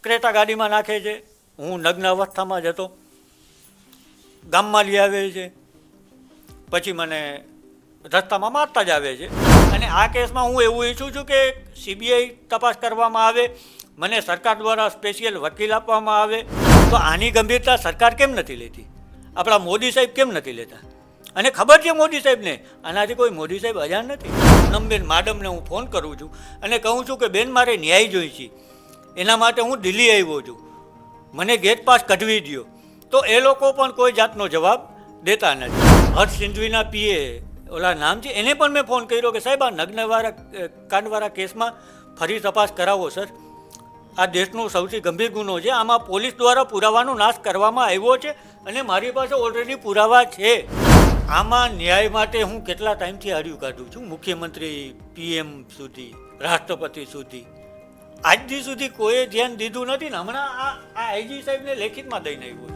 Creta ગાડીમાં નાખે છે, હું નગ્ન અવસ્થામાં જ હતો, ગામમાં લઈ આવે છે, પછી મને રસ્તામાં મારતા જ આવે છે. અને આ કેસમાં હું એવું ઈચ્છું છું કે સીબીઆઈ તપાસ કરવામાં આવે, મને સરકાર દ્વારા સ્પેશિયલ વકીલ આપવામાં આવે. તો આની ગંભીરતા સરકાર કેમ નથી લેતી? આપણા મોદી સાહેબ કેમ નથી લેતા? અને ખબર છે મોદી સાહેબને, આનાથી કોઈ મોદી સાહેબ અજાણ નથી. પૂનમબેન માડમને હું ફોન કરું છું અને કહું છું કે બેન મારે ન્યાય જોઈએ છે, એના માટે હું દિલ્હી આવ્યો છું, મને ગેટ પાસ કઢવી દો. તો એ લોકો પણ કોઈ જાતનો જવાબ દેતા નથી. હર્ષ સિંઘવીના પીએ ઓલા નામ છે, એને પણ મેં ફોન કર્યો કે સાહેબ આ નગ્નવાળા કાંડવાળા કેસમાં ફરી તપાસ કરાવો સર. આ દેશનો સૌથી ગંભીર ગુનો છે, આમાં પોલીસ દ્વારા પુરાવાનો નાશ કરવામાં આવ્યો છે અને મારી પાસે ઓલરેડી પુરાવા છે. આમાં ન્યાય માટે હું કેટલા ટાઈમથી હાર્યું કાઢું છું, મુખ્યમંત્રી, પીએમ સુધી, રાષ્ટ્રપતિ સુધી, આજ દી સુધી કોઈએ ધ્યાન દીધું નથી ને હમણાં આ આઈજી સાહેબને લેખિતમાં દઈને આવ્યો.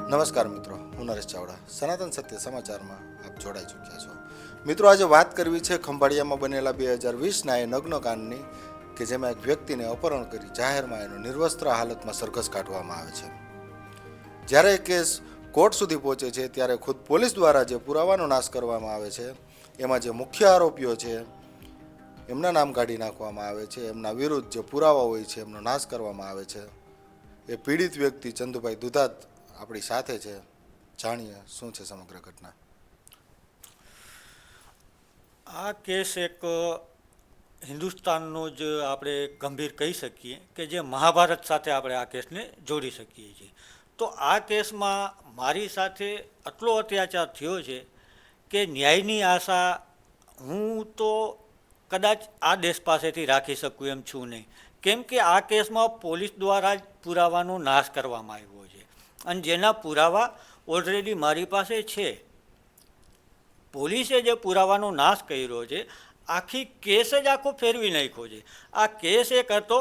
નમસ્કાર મિત્રો, હું નરેશ ચાવડા, સનાતન સત્ય સમાચારમાં આપ જોડાઈ ચૂક્યા છો. મિત્રો, આજે વાત કરવી છે ખંભાળિયામાં બનેલા 2020ના એ નગ્નકાંડની કે જેમાં એક વ્યક્તિને અપહરણ કરી જાહેરમાં એનો નિર્વસ્ત્ર હાલતમાં સરઘસ કાઢવામાં આવે છે. જ્યારે એ કેસ કોર્ટ સુધી પહોંચે છે ત્યારે ખુદ પોલીસ દ્વારા જે પુરાવાનો નાશ કરવામાં આવે છે એમાં જે મુખ્ય આરોપીઓ છે એમના નામ કાઢી નાખવામાં આવે છે, એમના વિરુદ્ધ જે પુરાવા હોય છે એમનો નાશ કરવામાં આવે છે. એ પીડિત વ્યક્તિ ચંદુભાઈ દુધાત આપણી સાથે છે, જાણીએ શું છે સમગ્ર ઘટના. આ કેસ એક હિન્દુસ્તાનનો જ આપણે ગંભીર કહી શકીએ કે જે મહાભારત સાથે આપણે આ કેસને જોડી શકીએ છીએ. તો આ કેસમાં મારી સાથે આટલો અત્યાચાર થયો છે કે ન્યાયની આશા હું તો કદાચ આ દેશ પાસેથી રાખી શકું એમ છું નહીં, કેમ કે આ કેસમાં પોલીસ દ્વારા જ પુરાવાનો નાશ કરવામાં આવ્યો છે અને જેના પુરાવા ઓલરેડી મારી પાસે છે. પોલીસે જે પુરાવાનો નાશ કર્યો છે, આખી કેસ જ આખો ફેરવી નાખ્યો છે. આ કેસ એક હતો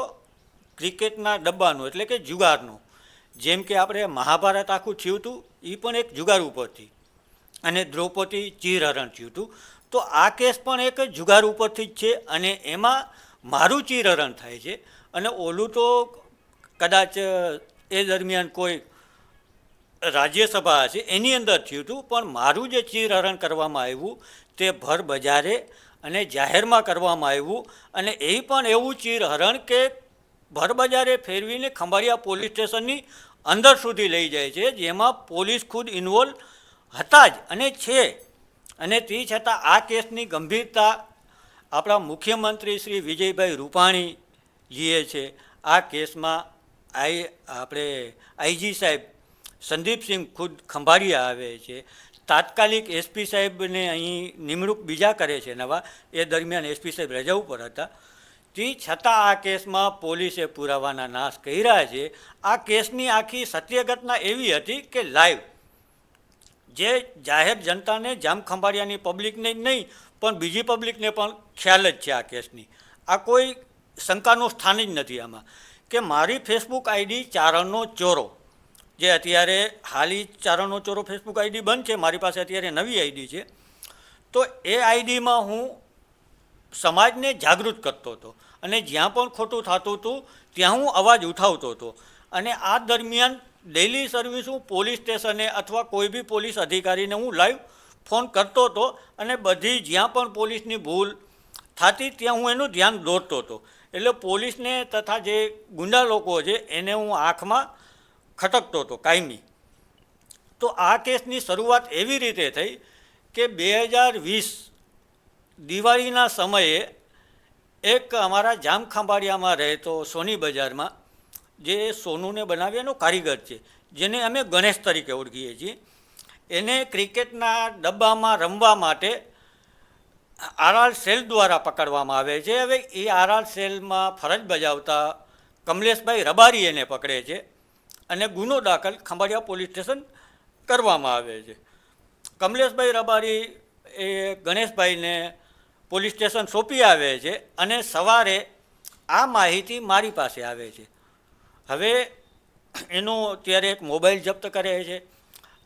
ક્રિકેટના ડબ્બાનો, એટલે કે જુગારનો. જેમ કે આપણે મહાભારત આખું થયું હતું એ પણ એક જુગાર ઉપરથી, અને દ્રૌપદી ચીરહરણ થયું હતું. તો આ કેસ પણ એક જુગાર ઉપરથી જ છે અને એમાં મારું ચીરહરણ થાય છે. અને ઓલું તો કદાચ એ દરમિયાન કોઈ રાજ્યસભા હશે એની અંદર થયું હતું, પણ મારું જે ચીરહરણ કરવામાં આવ્યું તે ભર બજારે અને જાહેરમાં કરવામાં આવ્યું. અને એ પણ એવું ચીરહરણ કે ભર બજારે ફેરવીને ખંભાળિયા પોલીસ સ્ટેશનની અંદર સુધી લઈ જાય છે, જેમાં પોલીસ ખુદ ઇન્વોલ્વ હતા જ અને છે. અને તે છતાં આ કેસની ગંભીરતા આપણા મુખ્યમંત્રી શ્રી વિજયભાઈ રૂપાણીજીએ છે. આ કેસમાં આપણે આઈજી સાહેબ સંદીપસિંહ ખુદ ખંભાળિયા આવે છે, તાત્કાલિક એસપી સાહેબને અહીં નિમણૂક બીજા કરે છે નવા, એ દરમિયાન એસપી સાહેબ રજા ઉપર હતા. તે છતાં આ કેસમાં પોલીસે પુરાવાના નાશ કર્યા છે. આ કેસની આખી સત્ય ઘટના એવી હતી કે લાઈવ જે જાહેર જનતાને, જામ ખંભાળિયાની પબ્લિકને જ નહીં પણ બીજી પબ્લિકને પણ ખ્યાલ જ છે આ કેસની. આ કોઈ શંકાનું સ્થાન જ નથી આમાં. કે મારી ફેસબુક આઈડી ચારણનો ચોરો, જે અત્યારે હાલી ચારણનો ચોરો ફેસબુક આઈડી બંધ છે, મારી પાસે અત્યારે નવી આઈડી છે. તો એ આઈડીમાં હું સમાજને જાગૃત કરતો હતો અને જ્યાં પણ ખોટું થતું હતું ત્યાં હું અવાજ ઉઠાવતો હતો. અને આ દરમિયાન ડેઇલી સર્વિસ હું પોલીસ સ્ટેશને અથવા કોઈ બી પોલીસ અધિકારીને હું લાઈવ ફોન કરતો હતો અને બધી જ્યાં પણ પોલીસની ભૂલ થતી ત્યાં હું એનું ધ્યાન દોરતો હતો. એટલે પોલીસને તથા જે ગુંડા લોકો છે એને હું આંખમાં ખટકતો હતો કાયમી. તો આ કેસની શરૂઆત એવી રીતે થઈ કે 2020 દિવાળીના સમયે એક અમારા જામ ખંભાળિયામાં રહેતો સોની બજારમાં જે સોનુને બનાવ્યાનો કારીગર છે, જેને અમે ગણેશ તરીકે ઓળખીએ છીએ, એને ક્રિકેટના ડબ્બામાં રમવા માટે આરઆર સેલ દ્વારા પકડવામાં આવે છે. હવે એ આરઆર સેલમાં ફરજ બજાવતા કમલેશભાઈ રબારી એને પકડે છે અને ગુનો દાખલ ખંભાળિયા પોલીસ સ્ટેશન કરવામાં આવે છે. કમલેશભાઈ રબારી એ ગણેશભાઈને પોલીસ સ્ટેશન સોંપી આવે છે અને સવારે આ માહિતી મારી પાસે આવે છે. હવે એનો ત્યારે એક મોબાઈલ જપ્ત કરે છે,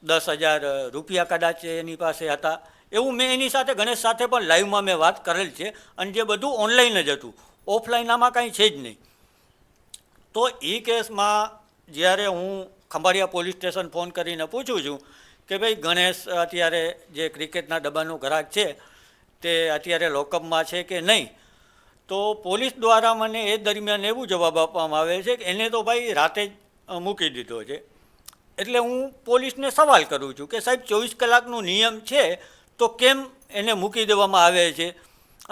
10,000 રૂપિયા કદાચ એની પાસે હતા એવું મેં એની સાથે ગણેશ સાથે પણ લાઈવમાં મેં વાત કરેલ છે. અને જે બધું ઓનલાઈન જ હતું, ઓફલાઈન આમાં કાંઈ છે જ નહીં. તો એ કેસમાં જ્યારે હું ખંભાળિયા પોલીસ સ્ટેશન ફોન કરીને પૂછું છું કે ભાઈ ગણેશ અત્યારે જે ક્રિકેટના ડબ્બાનું ગ્રાહક છે તે અત્યારે લોકઅપમાં છે કે નહીં, તો પોલીસ દ્વારા મને એ દરમિયાન એવું જવાબ આપવામાં આવે છે કે એને તો ભાઈ રાતે જ મૂકી દીધો છે. એટલે હું પોલીસને સવાલ કરું છું કે સાહેબ 24 કલાકનો નિયમ છે તો કેમ એને મૂકી દેવામાં આવે છે,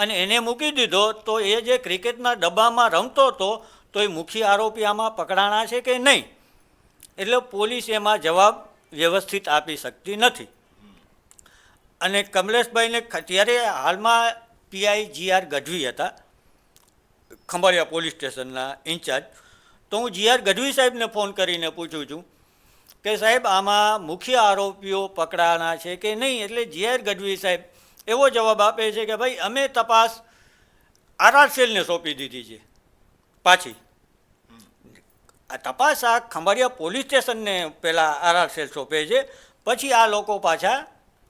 અને એને મૂકી દીધો તો એ જે ક્રિકેટના ડબ્બામાં રમતો હતો તો એ મુખ્ય આરોપી આમાં પકડાણા છે કે નહીં. એટલે પોલીસ એમાં જવાબ વ્યવસ્થિત આપી શકતી નથી. અને કમલેશભાઈને ત્યારે હાલમાં પીઆઈ GR ગઢવી હતા ખંભાળિયા પોલીસ સ્ટેશનના ઇન્ચાર્જ. તો હું GR ગઢવી સાહેબને ફોન કરીને પૂછું છું કે સાહેબ આમાં મુખ્ય આરોપીઓ પકડાણા છે કે નહીં. એટલે GR ગઢવી સાહેબ એવો જવાબ આપે છે કે ભાઈ અમે તપાસ RR સેલને સોંપી દીધી છે પાછી. આ તપાસ આ ખંભાળિયા પોલીસ સ્ટેશનને પહેલાં RR સેલ સોંપે છે, પછી આ લોકો પાછા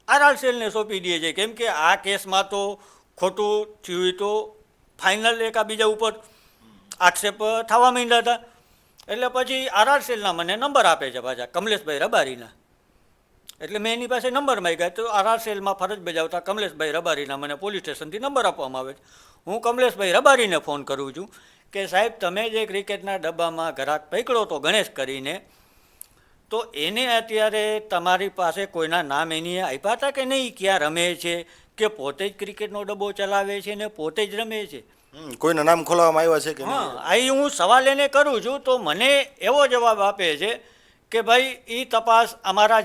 RR સેલને સોંપી દે છે. કેમ કે આ કેસમાં તો ખોટું થયું તો ફાઇનલ એકાબીજા ઉપર આક્ષેપ થવા માંડ્યા હતા. એટલે પછી RR સેલના મને નંબર આપે છે પાછા કમલેશભાઈ રબારીના. એટલે મેં એની પાસે નંબર માંગ્યા તો RR સેલમાં ફરજ બજાવતા કમલેશભાઈ રબારીના મને પોલીસ સ્ટેશનથી નંબર આપવામાં આવે છે. હું કમલેશભાઈ રબારીને ફોન કરું છું કે સાહેબ તમે જે ક્રિકેટના ડબ્બામાં ગ્રાહક પકડો તો ગણેશ કરીને, તો એને અત્યારે તમારી પાસે કોઈના નામ એની આપ્યા હતા કે નહીં, ક્યાં રમે છે કે પોતે જ ક્રિકેટનો ડબ્બો ચલાવે છે ને પોતે જ રમે છે? કોઈના નામ ખોલાવવામાં આવ્યા છે કે હા, અહીં હું સવાલ એને કરું છું તો મને એવો જવાબ આપે છે કે ભાઈ એ તપાસ અમારા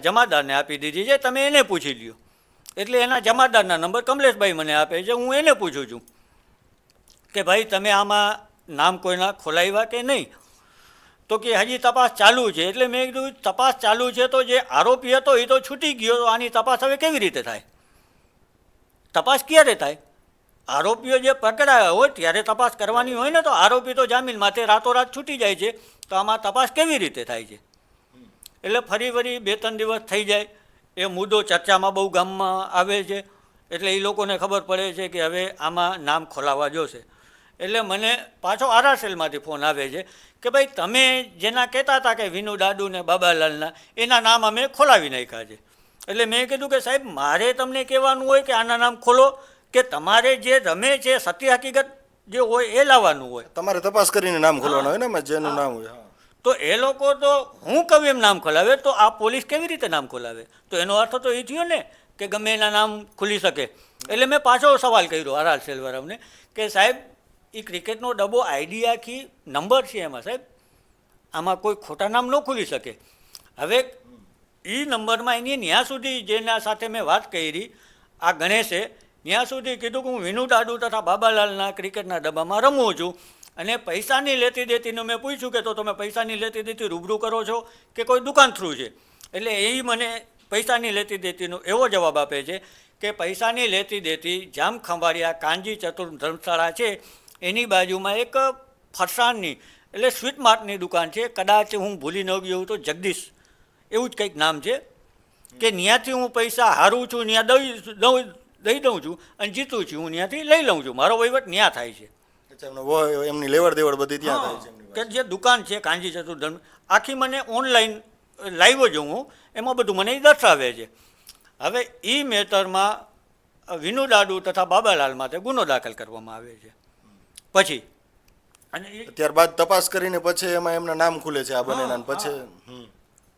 જમાદારને આપી દીધી છે, તમે એને પૂછી લ્યો. એટલે એના જમાદારના નંબર કમલેશભાઈ મને આપે છે. હું એને પૂછું છું કે ભાઈ તમે આમાં નામ કોઈના ખોલાવ્યા કે નહીં, તો કે હજી તપાસ ચાલુ છે. એટલે મેં કીધું તપાસ ચાલુ છે તો જે આરોપી હતો એ તો છૂટી ગયો, તો આની તપાસ હવે કેવી રીતે થાય? તપાસ ક્યારે થાય? આરોપીઓ જે પકડાયા હોય ત્યારે તપાસ કરવાની હોય ને, તો આરોપી તો જામીન માથે રાતોરાત છૂટી જાય છે, તો આમાં તપાસ કેવી રીતે થાય છે? એટલે ફરી 2-3 દિવસ થઈ જાય, એ મુદ્દો ચર્ચામાં બહુ ગામમાં આવે છે. એટલે એ લોકોને ખબર પડે છે કે હવે આમાં નામ ખોલાવવા જોશે. એટલે મને પાછો RR સેલમાંથી ફોન આવે છે કે ભાઈ તમે જેના કહેતા હતા કે વિનુ દાદુ ને બાબાલાલના, એના નામ અમે ખોલાવી નાખ્યા છે. એટલે મેં કીધું કે સાહેબ મારે તમને કહેવાનું હોય કે આના નામ ખોલો, કે તમારે જે રમે છે સત્ય હકીકત જે હોય એ લાવવાનું હોય? તમારે તપાસ કરીને નામ ખોલવાનું હોય ને, જેનું નામ હોય. તો એ લોકો તો હું કહું એમ નામ ખોલાવે, તો આ પોલીસ કેવી રીતે નામ ખોલાવે? તો એનો અર્થ તો એ થયો ને કે ગમે એના નામ ખુલી શકે. એટલે મેં પાછો સવાલ કર્યો RR સેલવાળાને કે સાહેબ એ ક્રિકેટનો ડબ્બો આઈડી આખી નંબર છે એમાં, સાહેબ આમાં કોઈ ખોટા નામ ન ખુલી શકે. હવે એ નંબરમાં એની ત્યાં સુધી જેના સાથે મેં વાત કરી આ ગણેશે, ત્યાં સુધી કીધું કે હું વિનુ દાદુ તથા બાબાલાલના ક્રિકેટના ડબ્બામાં રમું છું, અને પૈસાની લેતી દેતીનું મેં પૂછ્યું કે તો તમે પૈસાની લેતી દેતી રૂબરૂ કરો છો કે કોઈ દુકાન થ્રુ છે? એટલે એ મને પૈસાની લેતી દેતીનો એવો જવાબ આપે છે કે પૈસાની લેતી દેતી જામ ખંભાળિયા કાનજી ચતુર ધર્મશાળા છે એની બાજુમાં એક ફરસાણની એટલે સ્વીટ માર્ટની દુકાન છે, કદાચ હું ભૂલી ન ગયો તો જગદીશ એવું જ કંઈક નામ છે, કે ત્યાંથી હું પૈસા હારું છું ત્યાં દઈ દઉં છું અને જીતું છું હું ત્યાંથી લઈ લઉં છું, મારો વહીવટ ત્યાં થાય છે. એમની લેવડ દેવડ બધી ત્યાં થાય છે. કે જે દુકાન છે કાનજી ચતુર્ધર્મ આખી મને ઓનલાઈન લાવ્યો છું હું, એમાં બધું મને દર્શાવે છે. હવે એ મેટરમાં વિનુ દાદુ તથા બાબાલાલ માટે ગુનો દાખલ કરવામાં આવે છે. પછી અને ત્યારબાદ તપાસ કરીને પછી એમાં એમના નામ ખુલે છે આ બંનેના, પછી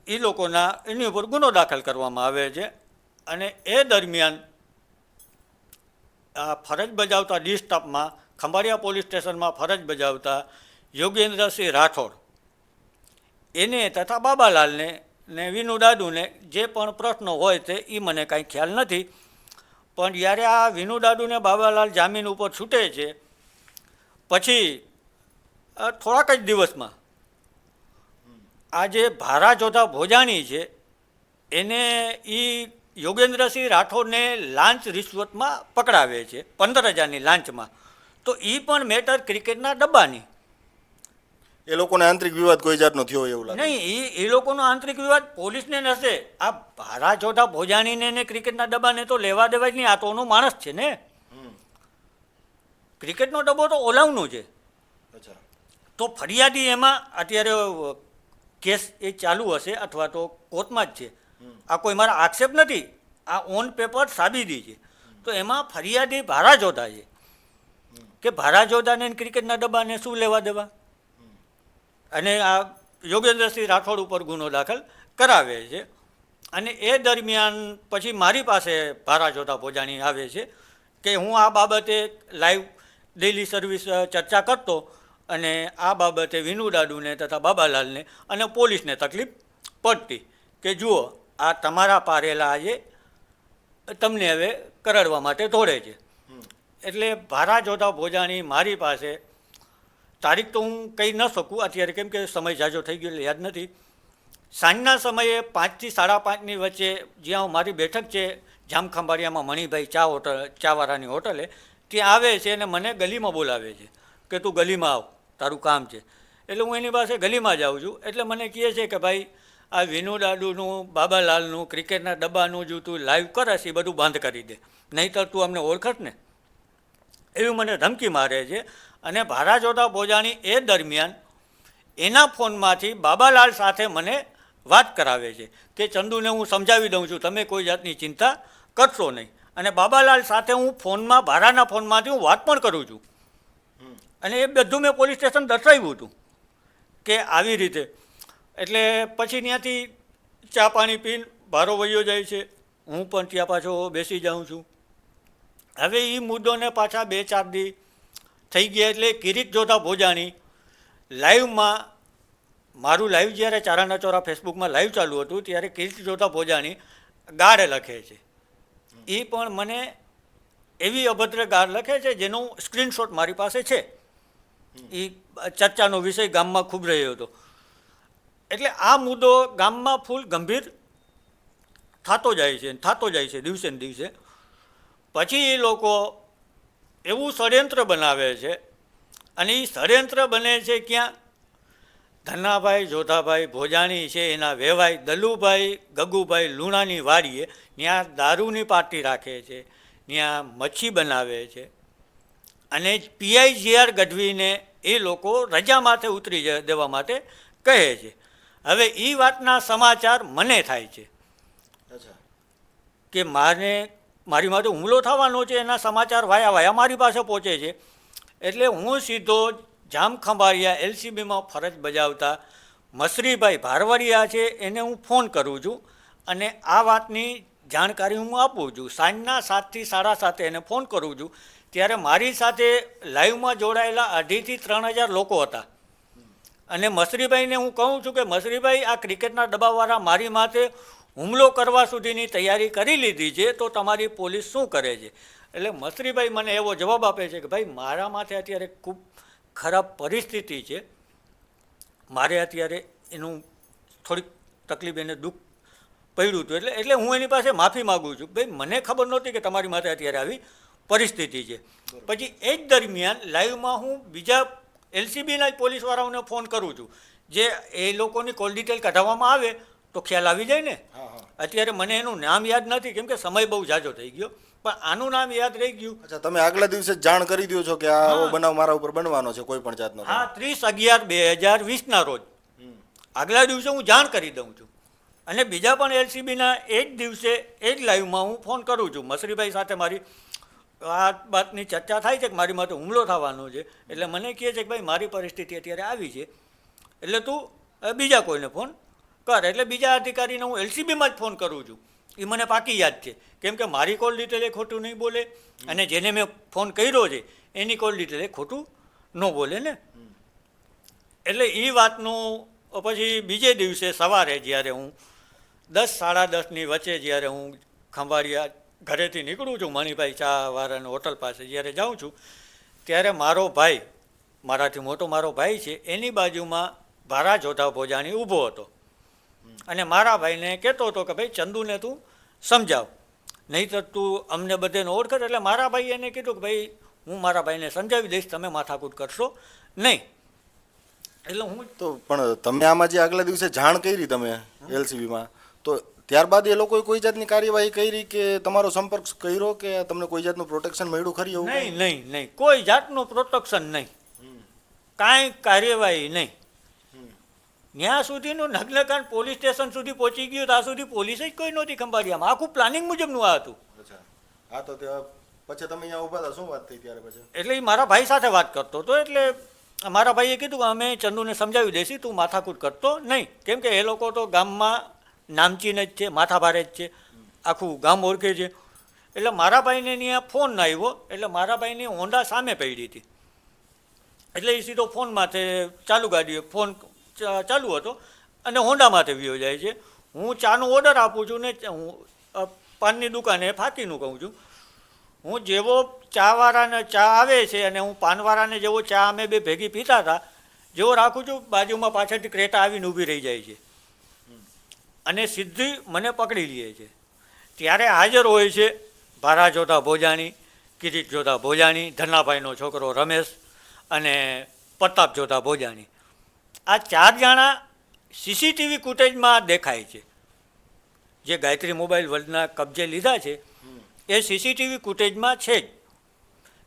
એ લોકોના એની ઉપર ગુનો દાખલ કરવામાં આવે છે. અને એ દરમિયાન આ ફરજ બજાવતા ડી સ્ટાફમાં ખંભાળિયા પોલીસ સ્ટેશનમાં ફરજ બજાવતા યોગેન્દ્રસિંહ રાઠોડ એને તથા બાબાલાલને ને વિનુ દાદુને જે પણ પ્રશ્નો હોય તે એ મને કાંઈ ખ્યાલ નથી, પણ જ્યારે આ વિનુ દાદુને બાબાલાલ જામીન ઉપર છૂટે છે પછી થોડાક જ દિવસમાં આ જે ભારા જોધા ભોજાણી છે એને એ યોગેન્દ્રસિંહ રાઠોડને લાંચ રિશ્વતમાં પકડાવે છે 15,000ની લાંચમાં. તો એ પણ મેટર ક્રિકેટના ડબ્બાની. એ લોકોને આંતરિક વિવાદ કોઈ જાતનો થયો એવું લાગે નહીં, એ લોકોનો આંતરિક વિવાદ પોલીસને નશે. આ ભારા જોધા ભોજાણીને ને ક્રિકેટના ડબ્બાને તો લેવા દેવા જ નહીં, આ તો એનો માણસ છે ને. ક્રિકેટનો ડબ્બો તો ઓલાવનો છે. અચ્છા. તો ફરિયાદી એમાં અત્યારે કેસ એ ચાલુ હશે અથવા તો કોર્ટમાં જ છે. આ કોઈ મારા આક્ષેપ નથી, આ ઓન પેપર સાબિતી છે. તો એમાં ફરિયાદી ભારા જોધા છે કે ભારા જોધાને ક્રિકેટના ડબ્બાને શું લેવા દેવા, અને આ યોગેન્દ્રસિંહ રાઠોડ ઉપર ગુનો દાખલ કરાવે છે. અને એ દરમિયાન પછી મારી પાસે ભારા જોધા ભોજાણી આવે છે કે હું આ બાબતે લાઈવ ડેલી સર્વિસ ચર્ચા કરતો અને આ બાબતે વિનુ દાદુને તથા બાબાલાલને અને પોલીસને તકલીફ પડતી કે જુઓ આ તમારા પારેલા આજે તમને હવે કરડવા માટે દોડે છે. એટલે ભારા જોધા ભોજાણી મારી પાસે, તારીખ તો હું કહી ન શકું અત્યારે કેમ કે સમય ઝાઝો થઈ ગયો એટલે યાદ નથી, સાંજના સમયે 5 થી 5:30ની વચ્ચે જ્યાં મારી બેઠક છે જામખંભાળિયામાં મણિભાઈ ચાવાળાની હોટલે, ત્યાં આવે છે અને મને ગલીમાં બોલાવે છે કે તું ગલીમાં આવ, તારું કામ છે. એટલે હું એની પાસે ગલીમાં જાઉં છું. એટલે મને કહે છે કે ભાઈ આ વિનુ દાદુનું, બાબાલાલનું, ક્રિકેટના ડબ્બાનું જો તું લાઈવ કરશ એ બધું બંધ કરી દે, નહીંતર તું અમને ઓળખત ને, એવી મને ધમકી મારે છે. અને ભારા જોધા ભોજાણી એ દરમિયાન એના ફોનમાંથી બાબાલાલ સાથે મને વાત કરાવે છે કે ચંદુને હું સમજાવી દઉં છું, તમે કોઈ જાતની ચિંતા કરશો નહીં. અને બાબાલાલ સાથે હું ફોનમાં, ભારાના ફોનમાંથી હું વાત પણ કરું છું. અને એ બધું મેં પોલીસ સ્ટેશન દર્શાવ્યું હતું કે આવી રીતે. એટલે પછી ત્યાંથી ચા પાણી પીને ભારો વયો જાય છે, હું પણ ત્યાં પાછો બેસી જાઉં છું. હવે એ મુદ્દોને પાછા 2-4 દી થઈ ગયા એટલે કિરીટ જોધા ભોજાણી લાઈવમાં, મારું લાઈવ જ્યારે ચારાના ચોરા ફેસબુકમાં લાઈવ ચાલુ હતું ત્યારે કિરીટ જોધા ભોજાણી ગાળ લખે છે. એ પણ મને એવી અભદ્ર ગાળ લખે છે જેનો સ્ક્રીનશોટ મારી પાસે છે. એ ચર્ચાનો વિષય ગામમાં ખૂબ રહ્યો હતો. એટલે આ મુદ્દો ગામમાં ફૂલ ગંભીર થતો જાય છે દિવસે ને દિવસે. પછી એ લોકો એવું ષડયંત્ર બનાવે છે, અને એ ષડયંત્ર બને છે ક્યાં, ધનાભાઈ જોધાભાઈ ભોજાણી છે એના વેવાઈ દલુભાઈ ગગુભાઈ લુણાની વાડીએ ત્યાં દારૂની પાર્ટી રાખે છે, ત્યાં મચ્છી બનાવે છે. અને PIGR ગઢવીને એ લોકો રજા માથે ઉતરી દેવા માટે કહે છે. હવે એ વાતના સમાચાર મને થાય છે કે મારી માથે હુમલો થવાનો છે, એના સમાચાર વાયા મારી પાસે પહોંચે છે. એટલે હું સીધો જામખંભાળિયા LCBમાં ફરજ બજાવતા મસરીભાઈ ભારવાડિયા છે એને હું ફોન કરું છું અને આ વાતની જાણકારી હું આપું છું. સાંજના 7 થી 7:30 એને ફોન કરું છું ત્યારે મારી સાથે લાઈવમાં જોડાયેલા 2,500 થી 3,000 લોકો હતા. અને મસરીભાઈને હું કહું છું કે મસરીભાઈ આ ક્રિકેટના ડબ્બાવાળા મારી માથે હુમલો કરવા સુધીની તૈયારી કરી લીધી છે, તો તમારી પોલીસ શું કરે છે? એટલે મસરીભાઈ મને એવો જવાબ આપે છે કે ભાઈ મારા માથે અત્યારે ખૂબ ખરાબ પરિસ્થિતિ છે, મારે અત્યારે એનું થોડીક તકલીફ, એને દુઃખ પડ્યું હતું, એટલે હું એની પાસે માફી માગું છું. ભાઈ મને ખબર નહોતી કે તમારી માથે અત્યારે આવી પરિસ્થિતિ છે. પછી એ જ દરમિયાન લાઈવમાં હું બીજા LCBના જ પોલીસવાળાઓને ફોન કરું છું, જે એ લોકોની કોલ ડિટેલ કઢાવવામાં આવે તો ખ્યાલ આવી જાય ને. અત્યારે મને એનું નામ યાદ નથી કેમ કે સમય બહુ ઝાઝો થઈ ગયો, પણ આનું નામ યાદ રહી ગયું. અચ્છા, તમે આગલા દિવસે જાણ કરી દો છો કે આ બનાવ મારા ઉપર બનવાનો છે કોઈ પણ જાતનો? હા, 30/11/2020ના રોજ આગલા દિવસે હું જાણ કરી દઉં છું. અને બીજા પણ LCBના એ જ દિવસે એ જ લાઈવમાં હું ફોન કરું છું. મસરીભાઈ સાથે મારી આ વાતની ચર્ચા થાય છે કે મારી માથે હુમલો થવાનો છે. એટલે મને કહે છે કે ભાઈ મારી પરિસ્થિતિ અત્યારે આવી છે, એટલે તું બીજા કોઈને ફોન કર. એટલે બીજા અધિકારીને હું LCBમાં જ ફોન કરું છું. એ મને પાકી યાદ છે કેમ કે મારી કોલ ડિટેલ એ ખોટું નહીં બોલે, અને જેને મેં ફોન કર્યો છે એની કોલ ડિટેલ એ ખોટું ન બોલે ને. એટલે એ વાતનું પછી બીજે દિવસે સવારે જ્યારે હું 10-10:30ની વચ્ચે જ્યારે હું ખંભાળિયા ઘરેથી નીકળું છું, મણિભાઈ ચાવાળાની હોટલ પાસે જ્યારે જાઉં છું ત્યારે મારો ભાઈ, મારાથી મોટો મારો ભાઈ છે, એની બાજુમાં ભારા જોધા ભોજાણી ઊભો હતો. અને મારા ભાઈને કહેતો હતો કે ભાઈ ચંદુને તું સમજાવ, નહીં તો તું અમને બધાને ઓળખે. એટલે મારા ભાઈએ એને કીધું કે ભાઈ હું મારા ભાઈને સમજાવી દઈશ, તમે માથાકૂટ કરશો નહીં. એટલે હું તો પણ તમે આમાં જે આગલા દિવસે જાણ કરી તમે LCBમાં, તો ત્યારબાદ એ લોકોએ કોઈ જાતની કાર્યવાહી કરી કે તમારો સંપર્ક કર્યો કે તમને કોઈ જાતનું પ્રોટેક્શન મળ્યું ખરી એવું કંઈ? નહીં કોઈ જાતનું પ્રોટેક્શન નહીં, કાંઈ કાર્યવાહી નહીં. ત્યાં સુધીનું નગ્નકાંડ પોલીસ સ્ટેશન સુધી પહોંચી ગયું, ત્યાં સુધી પોલીસ જ કોઈ નહોતી ખંભાળિયામાં. આખું પ્લાનિંગ મુજબનું આ હતું. અચ્છા, હા. તો પછી તમે અહીંયા ઊભા હતા, શું વાત થઈ ત્યારે પછી? એટલે એ મારા ભાઈ સાથે વાત કરતો હતો, એટલે મારા ભાઈએ કીધું કે અમે ચંદુને સમજાવી દઈશું, તું માથાકૂટ કરતો નહીં. કેમ કે એ લોકો તો ગામમાં નામચીન જ છે, માથાભારે જ છે, આખું ગામ ઓળખે છે. એટલે મારા ભાઈને ત્યાં ફોન આવ્યો, એટલે મારા ભાઈની હોન્ડા સામે પડી હતી, એટલે એ સીધો ફોન માથે ચાલુ ગાડીએ ફોન ચાલુ હતો અને હોન્ડા માથે વિયો જાય છે. હું ચાનો ઓર્ડર આપું છું ને હું પાનની દુકાને ફાકીનું કહું છું. હું જેવો ચાવાળાને ચા આવે છે અને હું પાનવાળાને જેવો ચા અમે બે ભેગી પીતા હતા, જેવો રાખું છું, બાજુમાં પાછળથી ક્રેટા આવીને ઊભી રહી જાય છે અને સીધી મને પકડી લે છે. ત્યારે હાજર હોય છે ભારા જોધા ભોજાણી, કિરીટ જોધા ભોજાણી, ધનાભાઈનો છોકરો રમેશ અને પ્રતાપ જોધા ભોજાણી. આ 4 જણા સીસીટીવી ફૂટેજમાં દેખાય છે. જે ગાયત્રી મોબાઈલ વર્લ્ડના કબજે લીધા છે એ સીસીટીવી ફૂટેજમાં છે જ.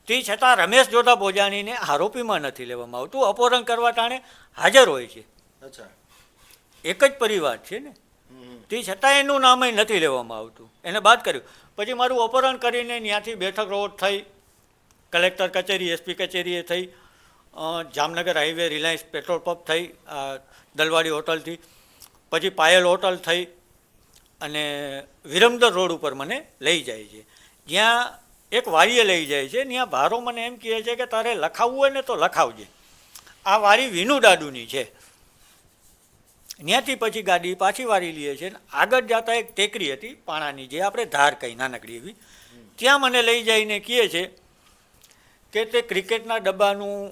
તે છતાં રમેશ જોધા ભોજાણીને આરોપીમાં નથી લેવામાં આવતું, અપહરણ કરવા ટાણે હાજર હોય છે. અચ્છા, એક જ પરિવાર છે ને, તે છતાં એનું નામ નથી લેવામાં આવતું, એને બાદ કર્યું. પછી મારું અપહરણ કરીને ત્યાંથી બેઠક રોડ થઈ, કલેક્ટર કચેરી, એસપી કચેરીએ થઈ, Jamnagar highway Reliance petrol pump થઈ, દલવાડી હોટલથી, પછી પાયલ હોટલ થઈ અને વિરમદર રોડ ઉપર મને લઈ જાય છે. જ્યાં એક વાડીએ લઈ જાય છે, ત્યાં ભારો મને એમ કહે છે કે તારે લખાવવું હોય ને તો લખાવજે, આ વાડી વિનુ દાદુની છે. ત્યાંથી પછી ગાડી પાછી વાળી લઈએ છીએ. આગળ જતા એક ટેકરી હતી પાણાની, જે આપણે ધાર કહી નાનકડી એવી, ત્યાં મને લઈ જઈને કહે છે કે તે ક્રિકેટના ડબ્બાનું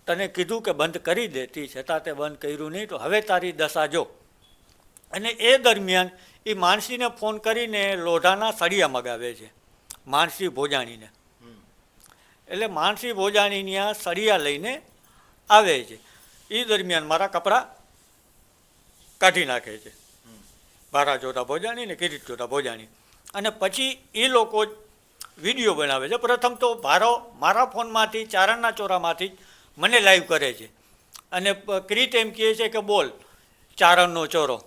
તને કીધું કે બંધ કરી દે, તે છતાં તે બંધ કર્યું નહીં, તો હવે તારી દશા જો. અને એ દરમિયાન એ માનસીને ફોન કરીને લોઢાના સળિયા મગાવે છે, માનસી ભોજાણીને. એટલે માનસી ભોજાણી ત્યાં સળિયા લઈને આવે છે. એ દરમિયાન મારા કપડાં કાઢી નાખે છે ભારા જોધા ભોજાણી ને કિરીટ જોધા ભોજાણી. અને પછી એ લોકો વિડીયો બનાવે છે. પ્રથમ તો ભારો મારા ફોનમાંથી, ચારણના ચોરામાંથી મને લાઈવ કરે છે અને કિરીટ એમ કહે છે કે બોલ ચારણનો ચોરો.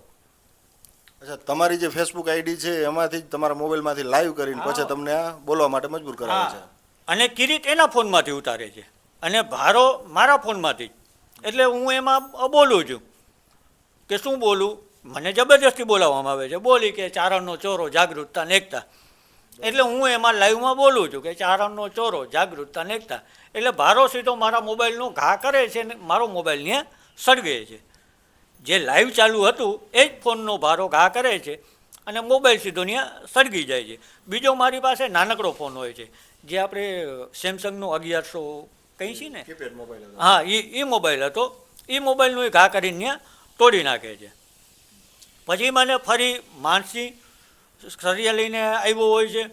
અચ્છા, તમારી જે ફેસબુક આઈડી છે એમાંથી જ તમારા મોબાઈલમાંથી લાઈવ કરીને પછી તમને આ બોલવા માટે મજબૂર કરાવે છે. અને કિરીટ એના ફોનમાંથી ઉતારે છે અને ભારો મારા ફોનમાંથી જ. એટલે હું એમાં બોલું છું કે શું બોલું, મને જબરજસ્તી બોલાવવામાં આવે છે. બોલી કે ચારણનો ચોરો, જાગૃતતા ને એકતા. એટલે હું એમાં લાઈવમાં બોલું છું કે ચારણનો ચોરો, જાગૃતતા ને એકતા. એટલે ભારો સીધો મારા મોબાઈલનો ઘા કરે છે ને મારો મોબાઈલ ત્યાં સળગે છે. જે લાઈવ ચાલુ હતું એ જ ફોનનો ભારો ઘા કરે છે અને મોબાઈલ સીધો ત્યાં સળગી જાય છે. બીજો મારી પાસે નાનકડો ફોન હોય છે, જે આપણે સેમસંગનો 1100 કહી છીએ ને, હા, એ મોબાઈલ હતો. એ મોબાઈલનું ઘા કરીને ત્યાં તોડી નાખે છે. પછી મને ફરી માનસી સરિયા લઈને આવ્યો હોય છે,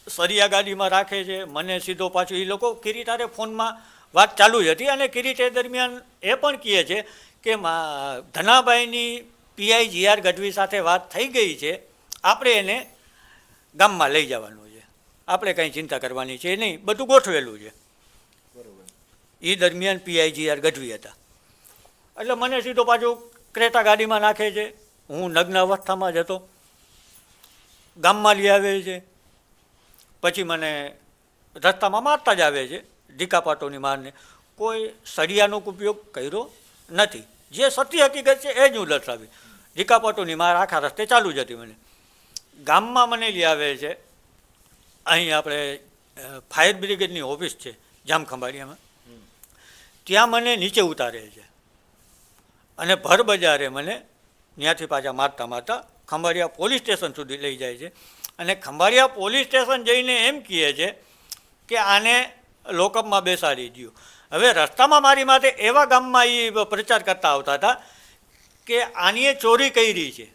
સરિયા ગાડીમાં રાખે છે. મને સીધો પાછું એ લોકો કિરીટારે ફોનમાં વાત ચાલુ જ હતી અને કિરીટ એ દરમિયાન એ પણ કહે છે કે ધનાભાઈની પીઆઈ જીઆર ગઢવી સાથે વાત થઈ ગઈ છે, આપણે એને ગામમાં લઈ જવાનું છે, આપણે કંઈ ચિંતા કરવાની છે નહીં, બધું ગોઠવેલું છે. એ દરમિયાન પીઆઈ જીઆર ગઢવી હતા. એટલે મને સીધો પાછું ક્રેટા ગાડીમાં નાખે છે. હું નગ્ન અવસ્થામાં જ હતો, ગામમાં લઈ આવે છે. પછી મને રસ્તામાં મારતા જ આવે છે, ઢીકાપાટોની મારને. કોઈ સળિયાનો ઉપયોગ કર્યો નથી. જે સત્ય હકીકત છે એ જ હું દર્શાવી. ઢીકાપાટોની માર આખા રસ્તે ચાલુ જ હતી. મને ગામમાં મને લઈ આવે છે. અહીં આપણે ફાયર બ્રિગેડની ઓફિસ છે જામખંભાળિયામાં, ત્યાં મને નીચે ઉતારે છે અને ભર બજારે મને ત્યાંથી પાછા મારતા મારતા ખંભાળિયા પોલીસ સ્ટેશન સુધી લઈ જાય છે. અને ખંભાળિયા પોલીસ સ્ટેશન જઈને એમ કહે છે કે આને લોકઅપમાં બેસાડી દો. હવે રસ્તામાં મારી માટે એવા ગામમાં એ પ્રચાર કરતા આવતા હતા કે આની ચોરી કરી છે.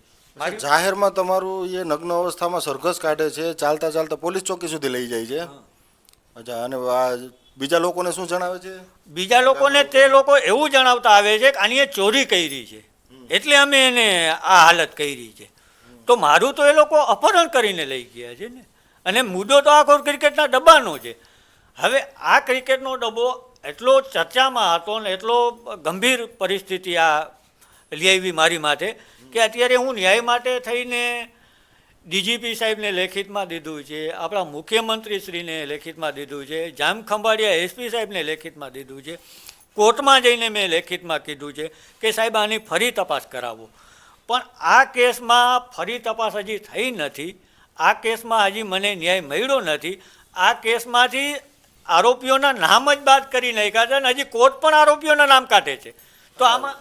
જાહેરમાં તમારું એ નગ્ન અવસ્થામાં સરઘસ કાઢે છે, ચાલતા ચાલતા પોલીસ ચોકી સુધી લઈ જાય છે. અચ્છા, અને બીજા લોકોને શું જણાવે છે? બીજા લોકોને તે લોકો એવું જણાવતા આવે છે કે આની ચોરી કરી છે, એટલે અમે એને આ હાલત કરી છે. તો તો મારું તો એ લોકો અપહરણ કરીને લઈ ગયા છે ને. અને મુદ્દો તો આખો ક્રિકેટના ડબ્બાનો છે. હવે આ ક્રિકેટનો ડબ્બો એટલો ચર્ચામાં હતો ને એટલો ગંભીર પરિસ્થિતિ આ લઈ આવી મારી માટે કે અત્યારે હું ન્યાય માટે થઈને ડીજીપી સાહેબને લેખિતમાં દીધું છે, આપણા મુખ્યમંત્રીશ્રીને લેખિતમાં દીધું છે, જામ ખંભાળિયા એસપી સાહેબને લેખિતમાં દીધું છે, કોર્ટમાં જઈને મેં લેખિતમાં કીધું છે કે સાહેબ આની ફરી તપાસ કરાવો. પણ આ કેસમાં ફરી તપાસ હજી થઈ નથી. આ કેસમાં હજી મને ન્યાય મળ્યો નથી. આ કેસમાંથી આરોપીઓના નામ જ બાદ કરી નાખ્યા છે અને હજી કોર્ટ પણ આરોપીઓના નામ કાઢે છે. તો આમાં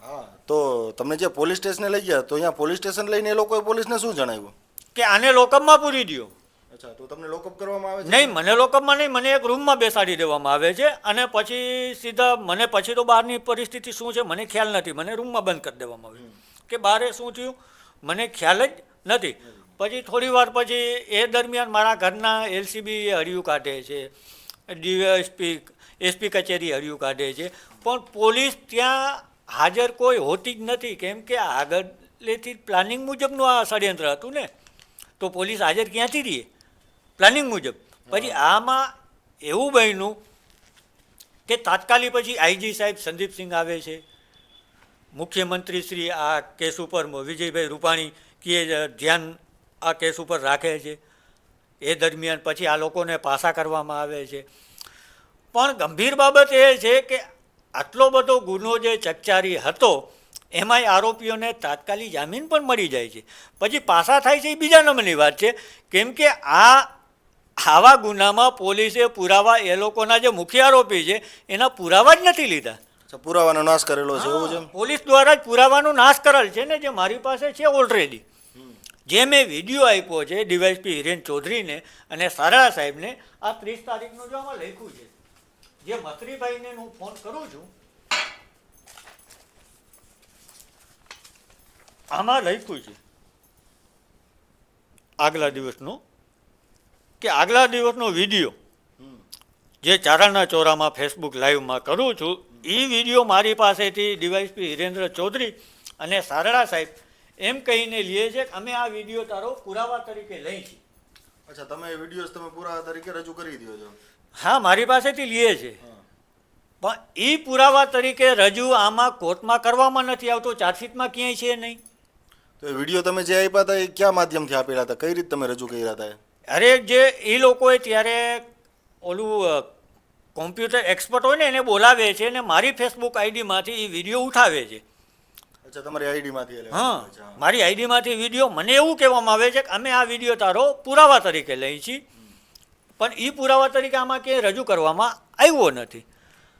હા, તો તમને જે પોલીસ સ્ટેશને લઈ ગયા તો અહીંયા પોલીસ સ્ટેશન લઈને એ લોકોએ પોલીસને શું જણાવ્યું? કે આને લોકઅપમાં પૂરી દો. અચ્છા, તો તમને લોકઅપ કરવામાં આવે છે? નહીં, મને લોકઅપમાં નહીં, મને એક રૂમમાં બેસાડી દેવામાં આવે છે અને પછી સીધા મને પછી તો બહારની પરિસ્થિતિ શું છે મને ખ્યાલ નથી. મને રૂમમાં બંધ કરી દેવામાં આવ્યું કે બહાર શું થયું મને ખ્યાલ જ નથી. પછી થોડી વાર પછી એ દરમિયાન મારા ઘરના એલસીબી હરિયું કાઢે છે, ડીએસપી એસપી કચેરી હરિયું કાઢે છે, પણ પોલીસ ત્યાં હાજર કોઈ હોતી જ નથી. કેમ કે આગળથી પ્લાનિંગ મુજબનું આ ષડયંત્ર હતું ને, તો પોલીસ હાજર ક્યાંથી રહીએ પ્લાનિંગ મુજબ. પછી આમાં એવું બન્યું કે તાત્કાલિક પછી આઈજી સાહેબ સંદીપસિંહ આવે છે, મુખ્યમંત્રી શ્રી આ કેસ ઉપર વિજયભાઈ રૂપાણી કે ધ્યાન આ કેસ ઉપર રાખે છે. એ દરમિયાન પછી આ લોકોને પાસા કરવામાં આવે છે. પણ ગંભીર બાબત એ છે કે આટલો બધો ગુનો જે ચકચારી હતો એમાંય આરોપીઓને તાત્કાલિક જામીન પણ મળી જાય છે. પછી પાસા થાય છે એ બીજા નંબરની વાત છે. કેમ કે આવા ગુનામાં પોલીસે પુરાવા એ લોકોના જે મુખ્ય આરોપી છે એના પુરાવા જ નથી લીધા. પુરાવાનો નાશ કરેલો છે એવું છે? પોલીસ દ્વારા જ પુરાવાનો નાશ કરેલ છે ને, જે મારી પાસે છે ઓલરેડી. જે મેં વિડીયો આપ્યો છે ડીવાયએસપી હિરેન ચૌધરીને અને સારા સાહેબને, આ 30 તારીખનું જો આમાં લખ્યું છે, જે મત્રીભાઈને હું ફોન કરું છું, આમાં લખ્યું છે આગલા દિવસનો, કે આગલા દિવસનો વિડીયો જે ચારણના ચોરામાં ફેસબુક લાઈવમાં કરું છું, એ વિડીયો મારી પાસેથી ડીવાયએસપી હિરેન્દ્ર ચૌધરી અને સારડા સાહેબ એમ કહીને લે છે કે અમે આ વિડીયો તારો પુરાવા તરીકે લઈ છીએ. અચ્છા, તમે એ વિડીયોઝ તમે પુરાવા તરીકે રજૂ કરી દો છો? હા, મારી પાસેથી લે છે. પણ એ પુરાવા તરીકે રજૂ આમાં કોર્ટમાં કરવામાં નથી આવતો, ચાર્જશીટમાં ક્યાંય છે નહીં. તો એ વિડીયો તમે જે આપ્યા હતા એ કયા માધ્યમથી આપેલા હતા? કઈ રીતે તમે રજૂ કર્યા હતા? અરે જે એ લોકોએ ત્યારે ઓલું કોમ્પ્યુટર એક્સપર્ટ હોય ને એને બોલાવે છે અને મારી ફેસબુક આઈડીમાંથી એ વિડીયો ઉઠાવે છે. અચ્છા, તમારી આઈડીમાંથી? હા, મારી આઈડીમાંથી વિડીયો. મને એવું કહેવામાં આવે છે કે અમે આ વિડીયો તારો પુરાવા તરીકે લઈ છીએ, પણ એ પુરાવા તરીકે આમાં ક્યાંય રજૂ કરવામાં આવ્યો નથી.